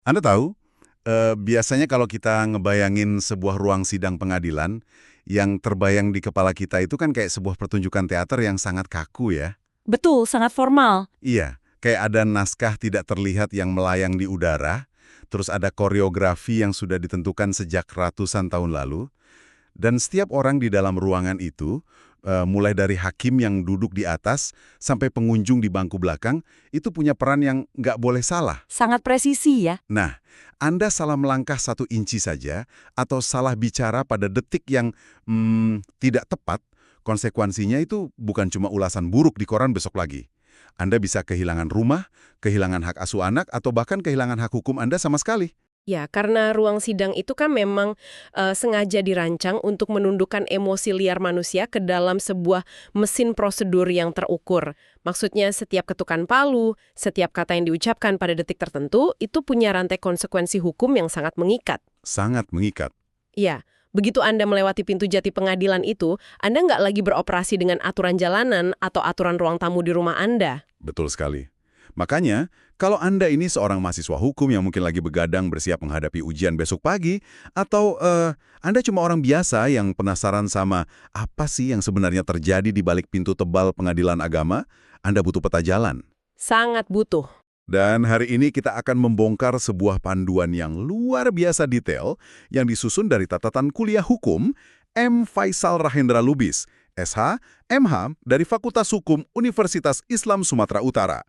Anda tahu, biasanya kalau kita ngebayangin sebuah ruang sidang pengadilan, yang terbayang di kepala kita itu kan kayak sebuah pertunjukan teater yang sangat kaku ya. Betul, sangat formal. Iya, kayak ada naskah tidak terlihat yang melayang di udara, terus ada koreografi yang sudah ditentukan sejak ratusan tahun lalu, dan setiap orang di dalam ruangan itu, mulai dari hakim yang duduk di atas sampai pengunjung di bangku belakang, itu punya peran yang nggak boleh salah. Sangat presisi ya. Nah, Anda salah melangkah 1 inci saja, atau salah bicara pada detik yang tidak tepat, konsekuensinya itu bukan cuma ulasan buruk di koran besok lagi. Anda bisa kehilangan rumah, kehilangan hak asuh anak, atau bahkan kehilangan hak hukum Anda sama sekali. Ya, karena ruang sidang itu kan memang sengaja dirancang untuk menundukkan emosi liar manusia ke dalam sebuah mesin prosedur yang terukur. Maksudnya setiap ketukan palu, setiap kata yang diucapkan pada detik tertentu, itu punya rantai konsekuensi hukum yang sangat mengikat. Sangat mengikat. Ya, begitu Anda melewati pintu jati pengadilan itu, Anda nggak lagi beroperasi dengan aturan jalanan atau aturan ruang tamu di rumah Anda. Betul sekali. Makanya, kalau Anda ini seorang mahasiswa hukum yang mungkin lagi begadang bersiap menghadapi ujian besok pagi, atau Anda cuma orang biasa yang penasaran sama apa sih yang sebenarnya terjadi di balik pintu tebal pengadilan agama, Anda butuh peta jalan. Sangat butuh. Dan hari ini kita akan membongkar sebuah panduan yang luar biasa detail yang disusun dari catatan kuliah hukum M. Faisal Rahendra Lubis, SH, MH dari Fakultas Hukum Universitas Islam Sumatera Utara.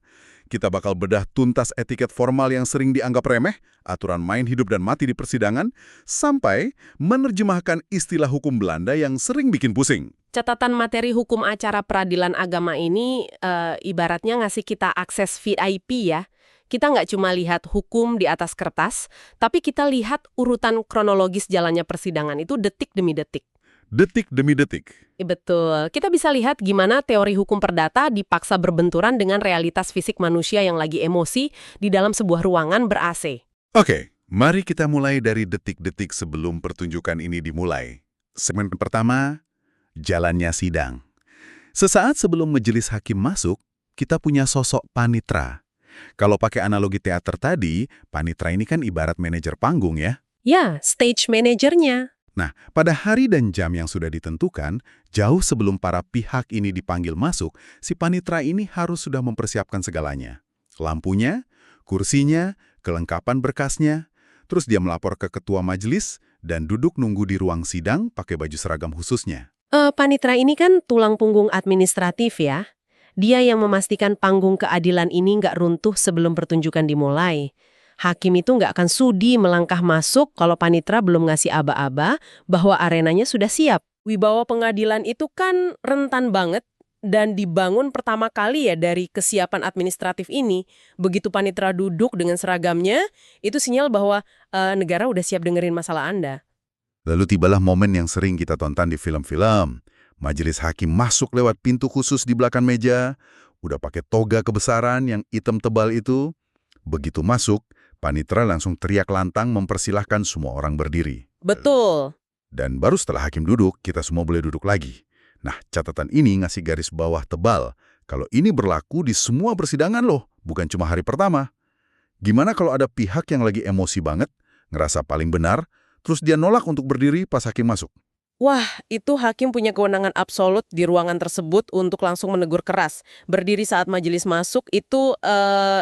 Kita bakal bedah tuntas etiket formal yang sering dianggap remeh, aturan main hidup dan mati di persidangan, sampai menerjemahkan istilah hukum Belanda yang sering bikin pusing. Catatan materi hukum acara peradilan agama ini ibaratnya ngasih kita akses VIP ya. Kita nggak cuma lihat hukum di atas kertas, tapi kita lihat urutan kronologis jalannya persidangan itu detik demi detik. Detik demi detik. Betul. Kita bisa lihat gimana teori hukum perdata dipaksa berbenturan dengan realitas fisik manusia yang lagi emosi di dalam sebuah ruangan ber-AC. Oke, mari kita mulai dari detik-detik sebelum pertunjukan ini dimulai. Segmen pertama, jalannya sidang. Sesaat sebelum majelis hakim masuk, kita punya sosok panitra. Kalau pakai analogi teater tadi, panitra ini kan ibarat manajer panggung ya. Ya, stage manajernya. Nah, pada hari dan jam yang sudah ditentukan, jauh sebelum para pihak ini dipanggil masuk, si panitra ini harus sudah mempersiapkan segalanya. Lampunya, kursinya, kelengkapan berkasnya, terus dia melapor ke ketua majelis dan duduk nunggu di ruang sidang pakai baju seragam khususnya. Panitra ini kan tulang punggung administratif ya. Dia yang memastikan panggung keadilan ini nggak runtuh sebelum pertunjukan dimulai. Hakim itu nggak akan sudi melangkah masuk kalau panitra belum ngasih aba-aba bahwa arenanya sudah siap. Wibawa pengadilan itu kan rentan banget dan dibangun pertama kali ya dari kesiapan administratif ini. Begitu panitra duduk dengan seragamnya, itu sinyal bahwa negara udah siap dengerin masalah Anda. Lalu tibalah momen yang sering kita tonton di film-film. Majelis hakim masuk lewat pintu khusus di belakang meja, udah pakai toga kebesaran yang hitam tebal itu. Begitu masuk, panitra langsung teriak lantang mempersilahkan semua orang berdiri. Betul. Dan baru setelah hakim duduk, kita semua boleh duduk lagi. Nah, catatan ini ngasih garis bawah tebal. Kalau ini berlaku di semua persidangan loh, bukan cuma hari pertama. Gimana kalau ada pihak yang lagi emosi banget, ngerasa paling benar, terus dia nolak untuk berdiri pas hakim masuk? Wah, itu hakim punya kewenangan absolut di ruangan tersebut untuk langsung menegur keras. Berdiri saat majelis masuk itu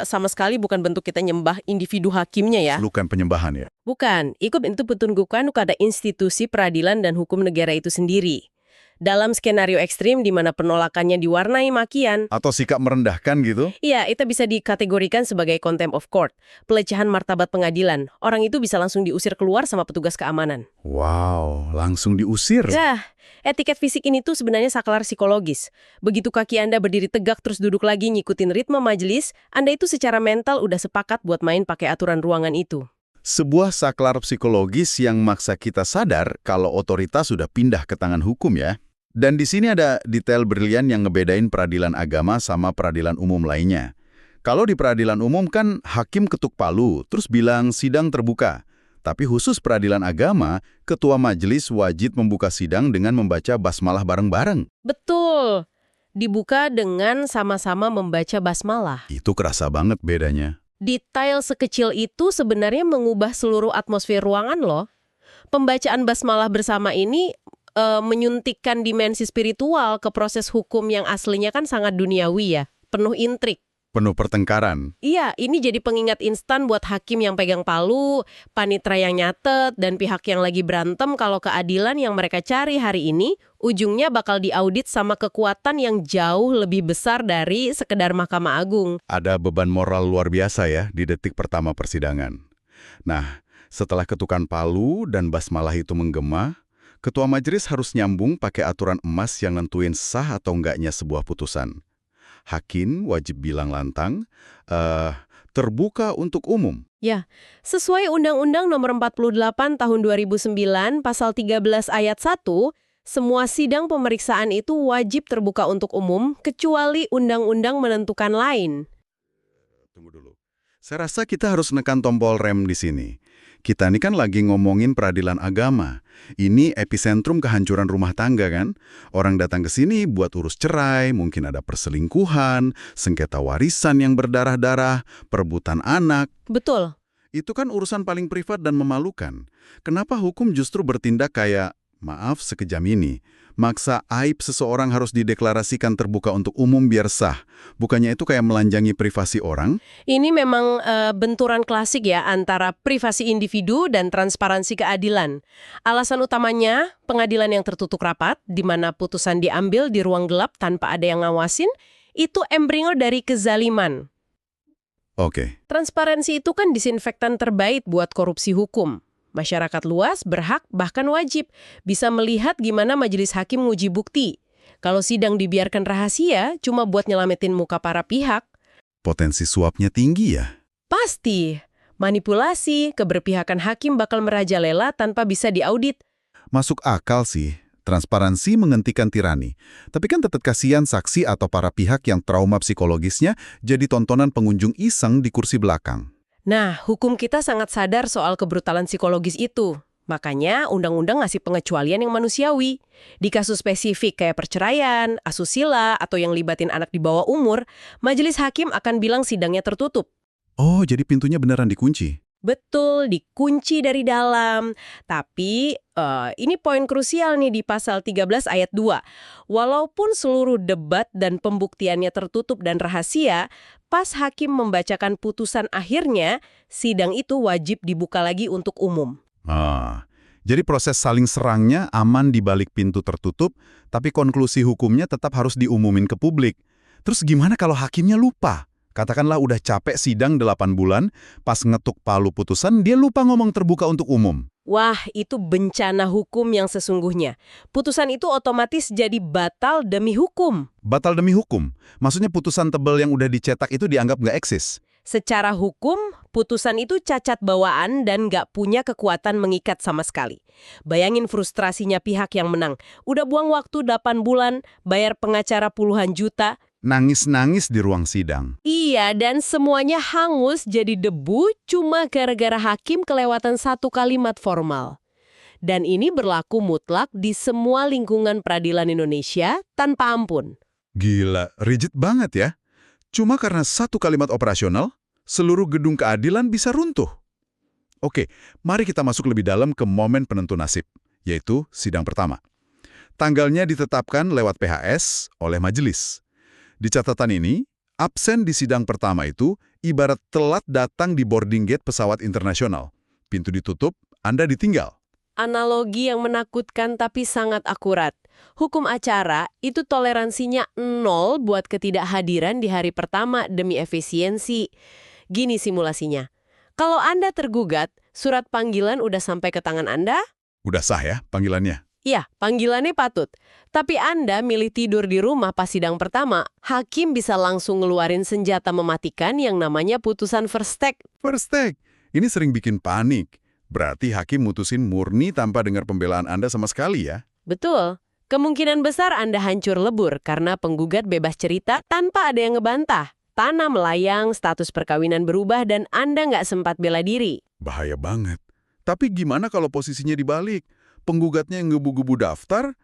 sama sekali bukan bentuk kita nyembah individu hakimnya ya. Bukan penyembahan ya? Bukan, itu pertunjukan kepada institusi peradilan dan hukum negara itu sendiri. Dalam skenario ekstrim di mana penolakannya diwarnai makian, Atau sikap merendahkan gitu? iya, itu bisa dikategorikan sebagai contempt of court, pelecehan martabat pengadilan. Orang itu bisa langsung diusir keluar sama petugas keamanan. Wow, langsung diusir? Nah, etiket fisik ini tuh sebenarnya saklar psikologis. Begitu kaki Anda berdiri tegak terus duduk lagi ngikutin ritme majelis, Anda itu secara mental udah sepakat buat main pakai aturan ruangan itu. Sebuah saklar psikologis yang maksa kita sadar kalau otoritas sudah pindah ke tangan hukum ya. Dan di sini ada detail brilian yang ngebedain peradilan agama sama peradilan umum lainnya. Kalau di peradilan umum kan hakim ketuk palu, terus bilang sidang terbuka. Tapi khusus peradilan agama, ketua majelis wajib membuka sidang dengan membaca basmalah bareng-bareng. Betul. Dibuka dengan sama-sama membaca basmalah. Itu kerasa banget bedanya. Detail sekecil itu sebenarnya mengubah seluruh atmosfer ruangan loh. Pembacaan basmalah bersama ini menyuntikkan dimensi spiritual ke proses hukum yang aslinya kan sangat duniawi ya, penuh intrik. Penuh pertengkaran. Iya, ini jadi pengingat instan buat hakim yang pegang palu, panitera yang nyatet, dan pihak yang lagi berantem kalau keadilan yang mereka cari hari ini ujungnya bakal diaudit sama kekuatan yang jauh lebih besar dari sekedar Mahkamah Agung. Ada beban moral luar biasa ya di detik pertama persidangan. Nah, setelah ketukan palu dan basmalah itu menggema, ketua majelis harus nyambung pakai aturan emas yang nentuin sah atau enggaknya sebuah putusan. Hakim wajib bilang lantang, terbuka untuk umum. Ya, sesuai Undang-Undang Nomor 48 Tahun 2009, Pasal 13 Ayat 1, semua sidang pemeriksaan itu wajib terbuka untuk umum, kecuali undang-undang menentukan lain. Tunggu dulu. Saya rasa kita harus nekan tombol rem di sini. Kita ini kan lagi ngomongin peradilan agama. Ini epicentrum kehancuran rumah tangga kan? Orang datang ke sini buat urus cerai, mungkin ada perselingkuhan, sengketa warisan yang berdarah-darah, perebutan anak. Betul. Itu kan urusan paling privat dan memalukan. Kenapa hukum justru bertindak kayak, maaf sekejam ini, maksa aib seseorang harus dideklarasikan terbuka untuk umum biar sah? Bukannya itu kayak melanjangi privasi orang? Ini memang benturan klasik ya antara privasi individu dan transparansi keadilan. Alasan utamanya, pengadilan yang tertutup rapat, di mana putusan diambil di ruang gelap tanpa ada yang ngawasin, itu embrio dari kezaliman. Oke. Transparansi itu kan disinfektan terbaik buat korupsi hukum. Masyarakat luas berhak, bahkan wajib, bisa melihat gimana majelis hakim nguji bukti. Kalau sidang dibiarkan rahasia, cuma buat nyelamatin muka para pihak. Potensi suapnya tinggi ya? Pasti. Manipulasi, keberpihakan hakim bakal merajalela tanpa bisa diaudit. Masuk akal sih. Transparansi menghentikan tirani. Tapi kan tetap kasihan saksi atau para pihak yang trauma psikologisnya jadi tontonan pengunjung iseng di kursi belakang. Nah, hukum kita sangat sadar soal kebrutalan psikologis itu. Makanya, undang-undang ngasih pengecualian yang manusiawi. Di kasus spesifik kayak perceraian, asusila, atau yang libatin anak di bawah umur, majelis hakim akan bilang sidangnya tertutup. Oh, jadi pintunya beneran dikunci? Betul, dikunci dari dalam. Tapi, ini poin krusial nih di pasal 13 ayat 2. Walaupun seluruh debat dan pembuktiannya tertutup dan rahasia, pas hakim membacakan putusan akhirnya, sidang itu wajib dibuka lagi untuk umum. Jadi proses saling serangnya aman di balik pintu tertutup, tapi konklusi hukumnya tetap harus diumumin ke publik. Terus gimana kalau hakimnya lupa? Katakanlah udah capek sidang 8 bulan, pas ngetuk palu putusan, dia lupa ngomong terbuka untuk umum. Wah, itu bencana hukum yang sesungguhnya. Putusan itu otomatis jadi batal demi hukum. Batal demi hukum? Maksudnya putusan tebal yang udah dicetak itu dianggap nggak eksis? Secara hukum, putusan itu cacat bawaan dan nggak punya kekuatan mengikat sama sekali. Bayangin frustrasinya pihak yang menang. Udah buang waktu 8 bulan, bayar pengacara puluhan juta. Nangis-nangis di ruang sidang. Iya, dan semuanya hangus jadi debu cuma gara-gara hakim kelewatan satu kalimat formal. Dan ini berlaku mutlak di semua lingkungan peradilan Indonesia tanpa ampun. Gila, rigid banget ya. Cuma karena satu kalimat operasional, seluruh gedung keadilan bisa runtuh. Oke, mari kita masuk lebih dalam ke momen penentu nasib, yaitu sidang pertama. Tanggalnya ditetapkan lewat PHS oleh majelis. Di catatan ini, absen di sidang pertama itu ibarat telat datang di boarding gate pesawat internasional. Pintu ditutup, Anda ditinggal. Analogi yang menakutkan tapi sangat akurat. Hukum acara itu toleransinya 0 buat ketidakhadiran di hari pertama demi efisiensi. Gini simulasinya. Kalau Anda tergugat, surat panggilan udah sampai ke tangan Anda? Udah sah ya panggilannya? Iya, panggilannya patut. Tapi Anda milih tidur di rumah pas sidang pertama, hakim bisa langsung ngeluarin senjata mematikan yang namanya putusan first take. First take. Ini sering bikin panik. Berarti hakim mutusin murni tanpa dengar pembelaan Anda sama sekali ya? Betul. Kemungkinan besar Anda hancur lebur karena penggugat bebas cerita tanpa ada yang ngebantah. Tanah melayang, status perkawinan berubah, dan Anda nggak sempat bela diri. Bahaya banget. Tapi gimana kalau posisinya dibalik? Penggugatnya yang ngebu-gebu daftar,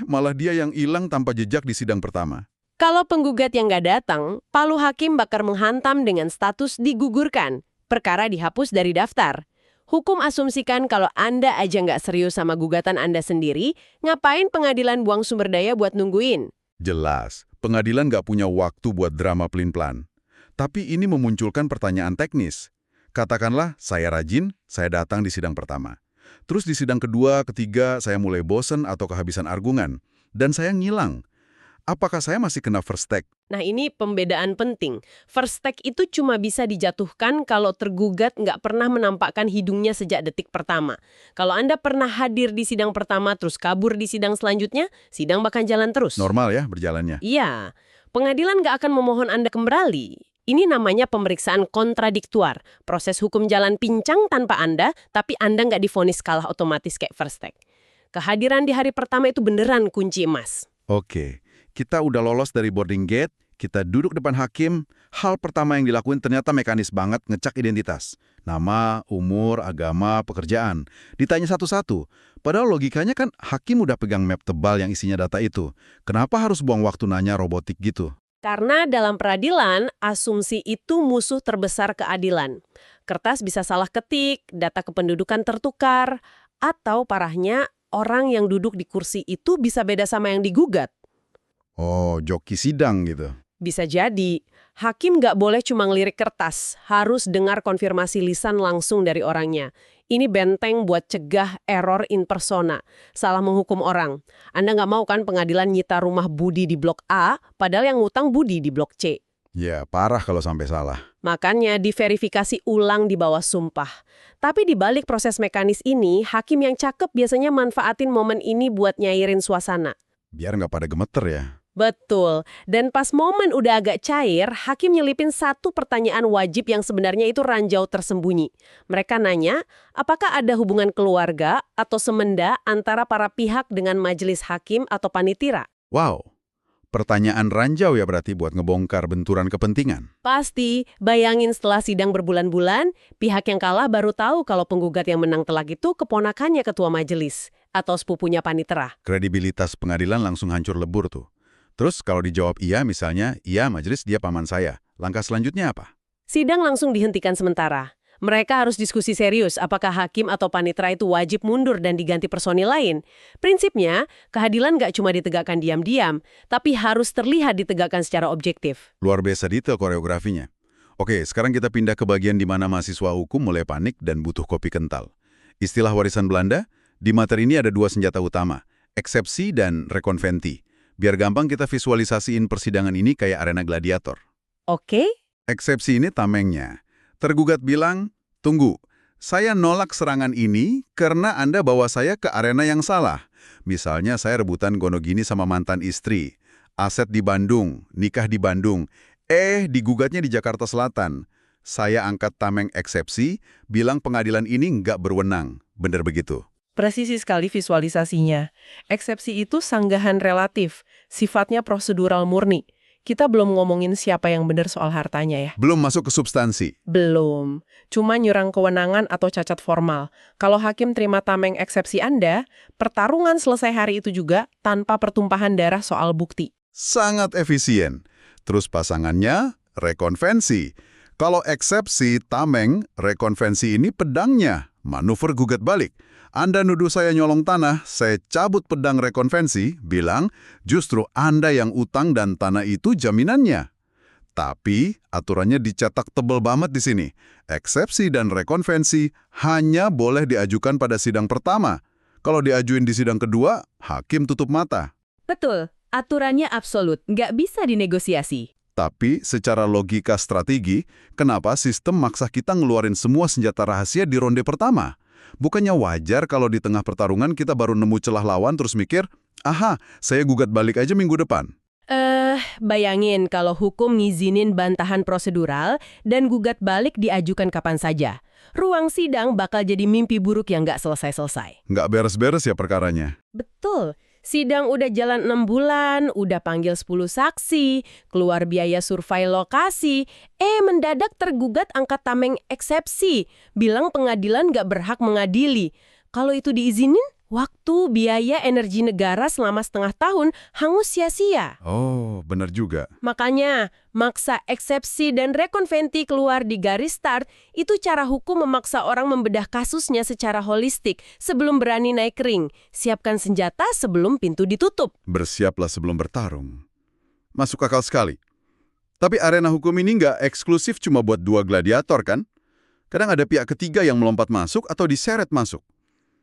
malah dia yang hilang tanpa jejak di sidang pertama. Kalau penggugat yang nggak datang, palu hakim bakal menghantam dengan status digugurkan. Perkara dihapus dari daftar. Hukum asumsikan kalau Anda aja nggak serius sama gugatan Anda sendiri, ngapain pengadilan buang sumber daya buat nungguin? Jelas, pengadilan nggak punya waktu buat drama pelin-pelan. Tapi ini memunculkan pertanyaan teknis. Katakanlah saya rajin, saya datang di sidang pertama. Terus di sidang kedua, ketiga, saya mulai bosen atau kehabisan argumen. Dan saya ngilang. Apakah saya masih kena first take? Nah, ini pembedaan penting. First take itu cuma bisa dijatuhkan kalau tergugat nggak pernah menampakkan hidungnya sejak detik pertama. Kalau Anda pernah hadir di sidang pertama terus kabur di sidang selanjutnya, sidang bakal jalan terus. Normal ya berjalannya? Iya. Pengadilan nggak akan memohon Anda kembali. Ini namanya pemeriksaan kontradiktuar. Proses hukum jalan pincang tanpa Anda, tapi Anda nggak divonis kalah otomatis kayak first take. Kehadiran di hari pertama itu beneran kunci emas. Oke. Kita udah lolos dari boarding gate, kita duduk depan hakim, hal pertama yang dilakuin ternyata mekanis banget ngecek identitas. Nama, umur, agama, pekerjaan. Ditanya satu-satu. Padahal logikanya kan hakim udah pegang map tebal yang isinya data itu. Kenapa harus buang waktu nanya robotik gitu? Karena dalam peradilan, asumsi itu musuh terbesar keadilan. Kertas bisa salah ketik, data kependudukan tertukar, atau parahnya, orang yang duduk di kursi itu bisa beda sama yang digugat. Oh, joki sidang gitu. Bisa jadi, hakim nggak boleh cuma ngelirik kertas, harus dengar konfirmasi lisan langsung dari orangnya. Ini benteng buat cegah error in persona, salah menghukum orang. Anda nggak mau kan pengadilan nyita rumah Budi di blok A, padahal yang ngutang Budi di blok C. Ya, parah kalau sampai salah. Makanya diverifikasi ulang di bawah sumpah. Tapi di balik proses mekanis ini, hakim yang cakep biasanya manfaatin momen ini buat nyairin suasana. Biar nggak pada gemeter ya. Betul. Dan pas momen udah agak cair, hakim nyelipin satu pertanyaan wajib yang sebenarnya itu ranjau tersembunyi. Mereka nanya, apakah ada hubungan keluarga atau semenda antara para pihak dengan majelis hakim atau panitera? Wow, pertanyaan ranjau ya berarti buat ngebongkar benturan kepentingan. Pasti, bayangin setelah sidang berbulan-bulan, pihak yang kalah baru tahu kalau penggugat yang menang telak itu keponakannya ketua majelis atau sepupunya panitera. Kredibilitas pengadilan langsung hancur lebur tuh. Terus kalau dijawab iya misalnya, iya majelis dia paman saya. Langkah selanjutnya apa? Sidang langsung dihentikan sementara. Mereka harus diskusi serius apakah hakim atau panitera itu wajib mundur dan diganti personil lain. Prinsipnya, keadilan nggak cuma ditegakkan diam-diam, tapi harus terlihat ditegakkan secara objektif. Luar biasa detail koreografinya. Oke, sekarang kita pindah ke bagian di mana mahasiswa hukum mulai panik dan butuh kopi kental. Istilah warisan Belanda, di materi ini ada dua senjata utama, eksepsi dan rekonventi. Biar gampang kita visualisasiin persidangan ini kayak arena gladiator. Oke? Eksepsi ini tamengnya. Tergugat bilang, tunggu, saya nolak serangan ini karena Anda bawa saya ke arena yang salah. Misalnya saya rebutan gonogini sama mantan istri, aset di Bandung, nikah di Bandung, digugatnya di Jakarta Selatan. Saya angkat tameng eksepsi, bilang pengadilan ini nggak berwenang. Bener begitu? Presisi sekali visualisasinya. Eksepsi itu sanggahan relatif, sifatnya prosedural murni. Kita belum ngomongin siapa yang benar soal hartanya ya. Belum masuk ke substansi. Belum. Cuma nyurang kewenangan atau cacat formal. Kalau hakim terima tameng eksepsi Anda, pertarungan selesai hari itu juga tanpa pertumpahan darah soal bukti. Sangat efisien. Terus pasangannya, rekonvensi. Kalau eksepsi, tameng, rekonvensi ini pedangnya, manuver gugat balik. Anda nuduh saya nyolong tanah, saya cabut pedang rekonvensi, bilang justru Anda yang utang dan tanah itu jaminannya. Tapi aturannya dicetak tebel banget di sini. Eksepsi dan rekonvensi hanya boleh diajukan pada sidang pertama. Kalau diajuin di sidang kedua, hakim tutup mata. Betul, aturannya absolut, nggak bisa dinegosiasi. Tapi secara logika strategi, kenapa sistem maksa kita ngeluarin semua senjata rahasia di ronde pertama? Bukannya wajar kalau di tengah pertarungan kita baru nemu celah lawan terus mikir, aha, saya gugat balik aja minggu depan. Bayangin kalau hukum ngizinin bantahan prosedural dan gugat balik diajukan kapan saja. Ruang sidang bakal jadi mimpi buruk yang nggak selesai-selesai. Nggak beres-beres ya perkaranya. Betul. Sidang udah jalan 6 bulan, udah panggil 10 saksi, keluar biaya survei lokasi, mendadak tergugat angkat tameng eksepsi, bilang pengadilan nggak berhak mengadili. Kalau itu diizinin, Waktu, biaya, energi negara selama setengah tahun hangus sia-sia. Oh, benar juga. Makanya, maksa eksepsi dan rekonventi keluar di garis start itu cara hukum memaksa orang membedah kasusnya secara holistik sebelum berani naik ring. Siapkan senjata sebelum pintu ditutup. Bersiaplah sebelum bertarung. Masuk akal sekali. Tapi arena hukum ini nggak eksklusif cuma buat dua gladiator kan? Kadang ada pihak ketiga yang melompat masuk atau diseret masuk.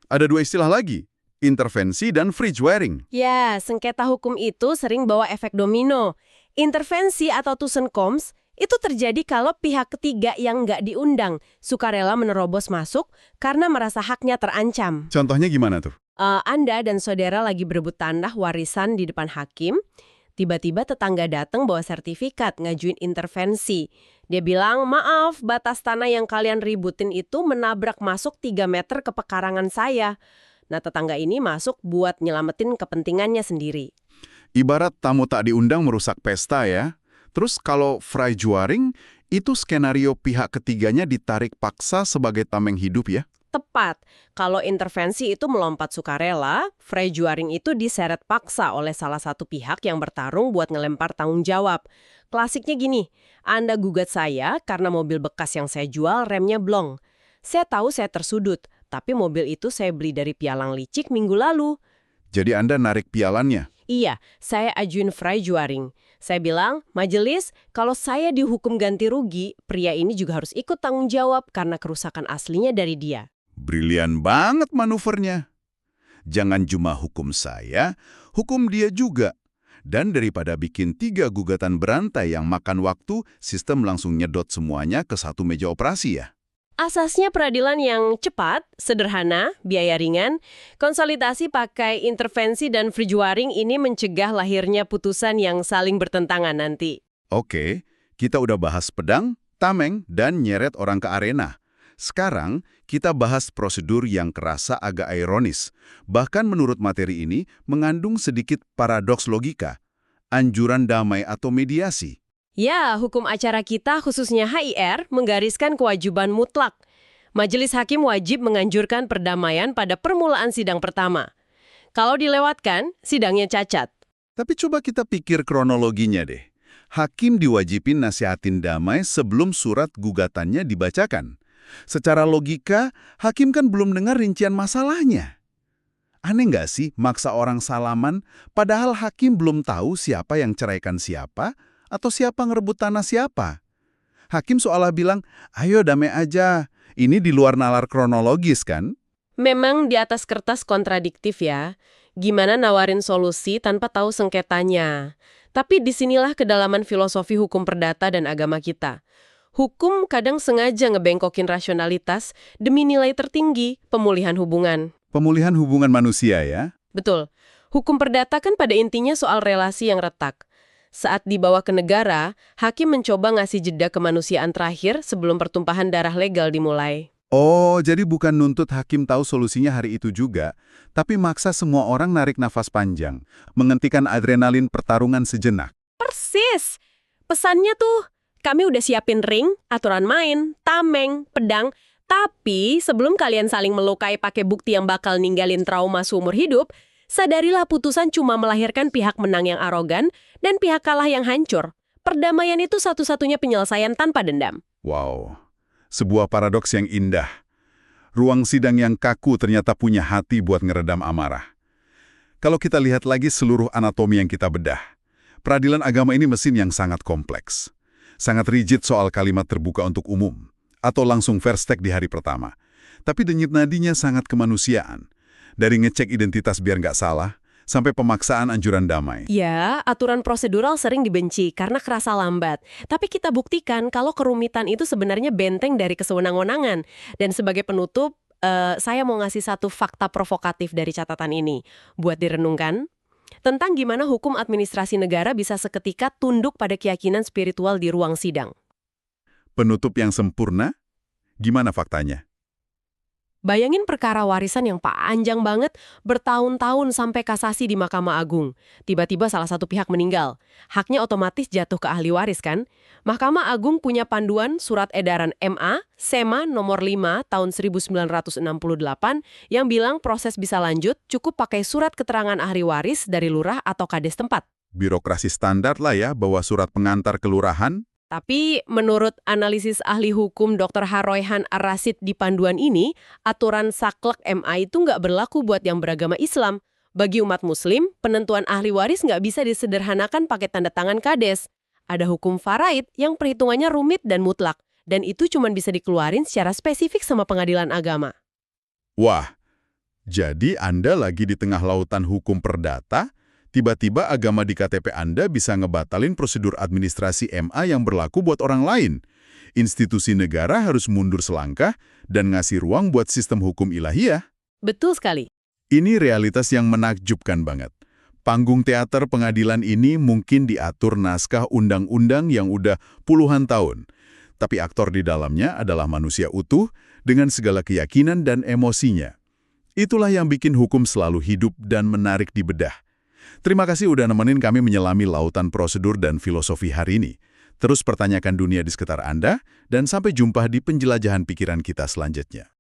Ada dua istilah lagi, intervensi dan fridge wearing. Ya, sengketa hukum itu sering bawa efek domino. Intervensi atau tusenkoms itu terjadi kalau pihak ketiga yang nggak diundang sukarela menerobos masuk karena merasa haknya terancam. Contohnya gimana tuh? Anda dan saudara lagi berebut tanah warisan di depan hakim, tiba-tiba tetangga datang bawa sertifikat ngajuin intervensi. Dia bilang, maaf, batas tanah yang kalian ributin itu menabrak masuk 3 meter ke pekarangan saya. Nah, tetangga ini masuk buat nyelamatin kepentingannya sendiri. Ibarat tamu tak diundang merusak pesta ya. Terus kalau freijuaring, itu skenario pihak ketiganya ditarik paksa sebagai tameng hidup ya? Tepat. Kalau intervensi itu melompat sukarela, freijuaring itu diseret paksa oleh salah satu pihak yang bertarung buat ngelempar tanggung jawab. Klasiknya gini, Anda gugat saya karena mobil bekas yang saya jual remnya blong. Saya tahu saya tersudut, tapi mobil itu saya beli dari pialang licik minggu lalu. Jadi Anda narik pialannya? Iya, saya ajuin freijuaring. Saya bilang, majelis, kalau saya dihukum ganti rugi, pria ini juga harus ikut tanggung jawab karena kerusakan aslinya dari dia. Brilian banget manuvernya. Jangan cuma hukum saya, hukum dia juga. Dan daripada bikin 3 gugatan berantai yang makan waktu, sistem langsung nyedot semuanya ke satu meja operasi ya. Asasnya peradilan yang cepat, sederhana, biaya ringan, konsolidasi pakai intervensi dan freijuaring ini mencegah lahirnya putusan yang saling bertentangan nanti. Oke, kita udah bahas pedang, tameng, dan nyeret orang ke arena. Sekarang, kita bahas prosedur yang kerasa agak ironis. Bahkan menurut materi ini, mengandung sedikit paradoks logika. Anjuran damai atau mediasi. Ya, hukum acara kita khususnya HIR menggariskan kewajiban mutlak. Majelis hakim wajib menganjurkan perdamaian pada permulaan sidang pertama. Kalau dilewatkan, sidangnya cacat. Tapi coba kita pikir kronologinya deh. Hakim diwajibin nasihatin damai sebelum surat gugatannya dibacakan. Secara logika, hakim kan belum dengar rincian masalahnya. Aneh nggak sih maksa orang salaman, padahal hakim belum tahu siapa yang ceraikan siapa, atau siapa ngerebut tanah siapa. Hakim seolah bilang, ayo damai aja, ini di luar nalar kronologis kan? Memang di atas kertas kontradiktif ya. Gimana nawarin solusi tanpa tahu sengketanya. Tapi disinilah kedalaman filosofi hukum perdata dan agama kita. Hukum kadang sengaja ngebengkokin rasionalitas demi nilai tertinggi, pemulihan hubungan. Pemulihan hubungan manusia ya? Betul. Hukum perdata kan pada intinya soal relasi yang retak. Saat dibawa ke negara, hakim mencoba ngasih jeda kemanusiaan terakhir sebelum pertumpahan darah legal dimulai. Oh, jadi bukan nuntut hakim tahu solusinya hari itu juga, tapi maksa semua orang narik nafas panjang, menghentikan adrenalin pertarungan sejenak. Persis! Pesannya tuh, kami udah siapin ring, aturan main, tameng, pedang, tapi sebelum kalian saling melukai pakai bukti yang bakal ninggalin trauma seumur hidup, sadarilah putusan cuma melahirkan pihak menang yang arogan dan pihak kalah yang hancur. Perdamaian itu satu-satunya penyelesaian tanpa dendam. Wow, sebuah paradoks yang indah. Ruang sidang yang kaku ternyata punya hati buat ngeredam amarah. Kalau kita lihat lagi seluruh anatomi yang kita bedah, peradilan agama ini mesin yang sangat kompleks. Sangat rigid soal kalimat terbuka untuk umum, atau langsung first take di hari pertama. Tapi denyut nadinya sangat kemanusiaan. Dari ngecek identitas biar nggak salah, sampai pemaksaan anjuran damai. Ya, aturan prosedural sering dibenci karena kerasa lambat. Tapi kita buktikan kalau kerumitan itu sebenarnya benteng dari kesewenang-wenangan. Dan sebagai penutup, saya mau ngasih satu fakta provokatif dari catatan ini. Buat direnungkan. Tentang gimana hukum administrasi negara bisa seketika tunduk pada keyakinan spiritual di ruang sidang. Penutup yang sempurna? Gimana faktanya? Bayangin perkara warisan yang panjang banget, bertahun-tahun sampai kasasi di Mahkamah Agung. Tiba-tiba salah satu pihak meninggal. Haknya otomatis jatuh ke ahli waris kan? Mahkamah Agung punya panduan surat edaran MA, SEMA nomor 5 tahun 1968 yang bilang proses bisa lanjut cukup pakai surat keterangan ahli waris dari lurah atau kades tempat. Birokrasi standar lah ya, bawa surat pengantar kelurahan. Tapi menurut analisis ahli hukum Dr. Haroihan Ar-Rasyid di panduan ini, aturan saklek MA itu nggak berlaku buat yang beragama Islam. Bagi umat Muslim, penentuan ahli waris nggak bisa disederhanakan pakai tanda tangan kades. Ada hukum faraid yang perhitungannya rumit dan mutlak, dan itu cuma bisa dikeluarin secara spesifik sama pengadilan agama. Wah, jadi Anda lagi di tengah lautan hukum perdata, tiba-tiba agama di KTP Anda bisa ngebatalin prosedur administrasi MA yang berlaku buat orang lain. Institusi negara harus mundur selangkah dan ngasih ruang buat sistem hukum ilahiyah. Betul sekali. Ini realitas yang menakjubkan banget. Panggung teater pengadilan ini mungkin diatur naskah undang-undang yang udah puluhan tahun. Tapi aktor di dalamnya adalah manusia utuh dengan segala keyakinan dan emosinya. Itulah yang bikin hukum selalu hidup dan menarik di bedah. Terima kasih udah nemenin kami menyelami lautan prosedur dan filosofi hari ini. Terus pertanyakan dunia di sekitar Anda, dan sampai jumpa di penjelajahan pikiran kita selanjutnya.